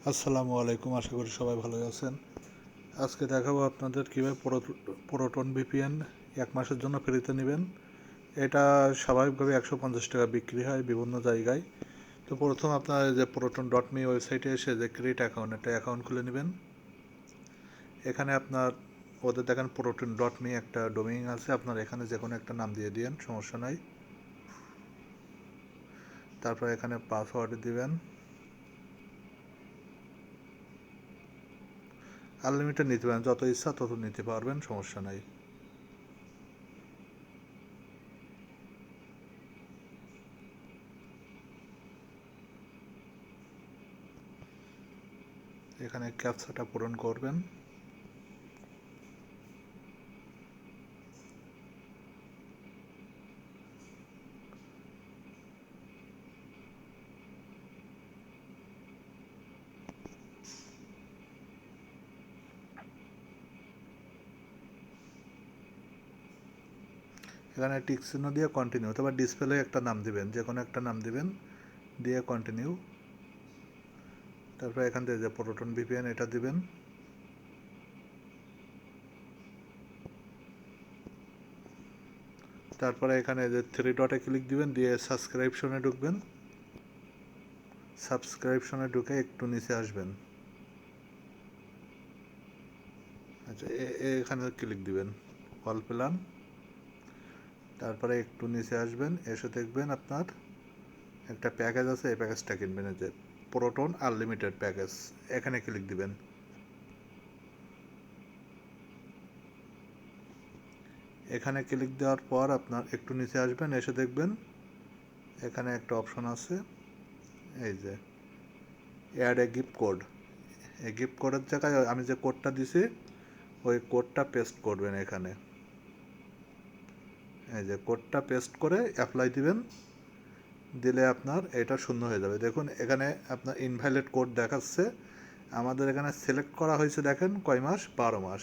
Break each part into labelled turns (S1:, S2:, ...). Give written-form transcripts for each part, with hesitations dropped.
S1: আসসালামু আলাইকুম, আশা করি সবাই ভালো আছেন। আজকে দেখাবো আপনাদের কীভাবে প্রোটন ভিপিএন 1 মাসের জন্য ফ্রিতে নেবেন। এটা স্বাভাবিকভাবে 150 টাকা বিক্রি হয় বিভিন্ন জায়গায়। তো প্রথম আপনার যে proton.me ওয়েবসাইটে এসে যে ক্রিয়েট অ্যাকাউন্ট, একটা অ্যাকাউন্ট খুলে নেবেন। এখানে আপনার ওদের দেখেন proton.me একটা ডোমেইন আছে, আপনার এখানে যে কোনো একটা নাম দিয়ে দিন, সমস্যা নাই। তারপর এখানে পাসওয়ার্ড দিবেন। আনলিমিটেড নিতে পারেন, যত ইচ্ছা তত নিতে পারবেন, সমস্যা নাই। এখানে ক্যাপচাটা পূরণ করবেন। এখানে টিক চিহ্ন দিয়ে কন্টিনিউ, অথবা ডিসপ্লে একটা নাম দিবেন, যে কোনো একটা নাম দিবেন, দিয়ে কন্টিনিউ। তারপর এখান থেকে যে প্রোটন ভিপিএন এটা দিবেন। তারপরে এখানে যে 3 ডটে ক্লিক দিবেন, দিয়ে সাবস্ক্রিপশনে ঢুকবেন। সাবস্ক্রিপশনে ঢুকে একটু নিচে আসবেন। আচ্ছা, এখানে ক্লিক দিবেন, অল প্ল্যান। তারপরে একটু নিচে আসবেন, এসে দেখবেন আপনার একটা প্যাকেজ আছে, এই প্যাকেজটা কিনবেন, এই যে প্রোটন আনলিমিটেড প্যাকেজ, এখানে ক্লিক দিবেন। এখানে ক্লিক দেওয়ার পর আপনার একটু নিচে আসবেন, এসে দেখবেন এখানে একটা অপশন আছে, এই যে অ্যাড এ গিফট কোড। এই গিফট কোডের জায়গায় আমি যে কোডটা দিছি ওই কোডটা পেস্ট করবেন এখানে। এই যে কোডটা পেস্ট করে অ্যাপ্লাই দিবেন, দিলে আপনার এটা শূন্য হয়ে যাবে। দেখুন এখানে আপনার ইনভ্যালিড কোড দেখাচ্ছে। আমাদের এখানে সিলেক্ট করা হয়েছে, দেখেন কয় মাস, 12 মাস।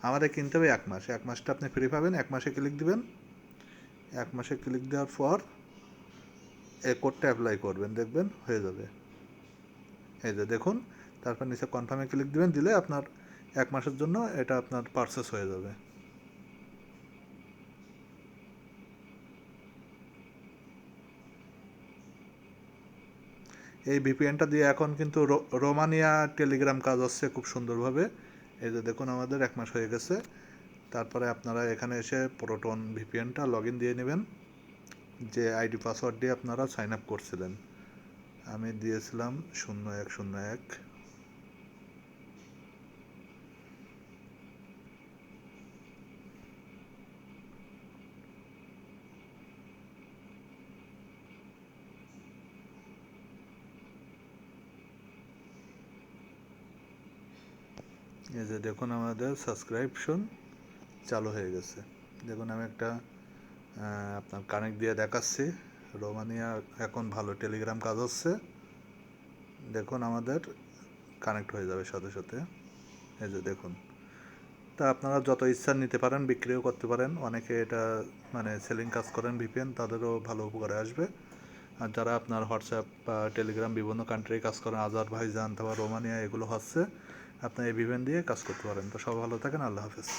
S1: আমাদের কিনতে হবে 1 মাস। 1 মাসটা আপনি ফ্রি পাবেন। 1 মাসে ক্লিক দিবেন। 1 মাসে ক্লিক দেওয়ার পর এই কোডটা অ্যাপ্লাই করবেন, দেখবেন হয়ে যাবে। এই যে দেখুন, তারপর নিচে কনফার্মে ক্লিক দিবেন, দিলে আপনার 1 মাসের জন্য এটা আপনার পারচেস হয়ে যাবে। এই ভিপিএনটা দিয়ে এখন কিন্তু রোমানিয়া টেলিগ্রাম কাজ হচ্ছে খুব সুন্দরভাবে। এই যে দেখুন আমাদের 1 মাস হয়ে গেছে। তারপরে আপনারা এখানে এসে প্রোটন ভিপিএনটা লগ ইন দিয়ে নেবেন, যে আইডি পাসওয়ার্ড দিয়ে আপনারা সাইন আপ করছিলেন। আমি দিয়েছিলাম 0101। এই যে দেখুন আমাদের সাবস্ক্রিপশন চালু হয়ে গেছে। দেখুন আমি একটা আপনার কানেক্ট দিয়ে দেখাচ্ছি। রোমানিয়া এখন ভালো টেলিগ্রাম কাজ হচ্ছে, দেখুন আমাদের কানেক্ট হয়ে যাবে সাথে সাথে। এই যে দেখুন, তা আপনারা যত ইচ্ছা নিতে পারেন, বিক্রিও করতে পারেন। অনেকে এটা মানে সেলিং কাজ করেন ভিপিএন, তাদেরও ভালো উপকারে আসবে। আর যারা আপনার হোয়াটসঅ্যাপ বা টেলিগ্রাম বিভিন্ন কান্ট্রি কাজ করেন, আজারবাইজান, তারপর রোমানিয়া, এগুলো হচ্ছে, আপনার এই ভিপিএন দিয়ে কাজ করতে পারেন। তো সব ভালো থাকেন, আল্লাহ হাফেজ।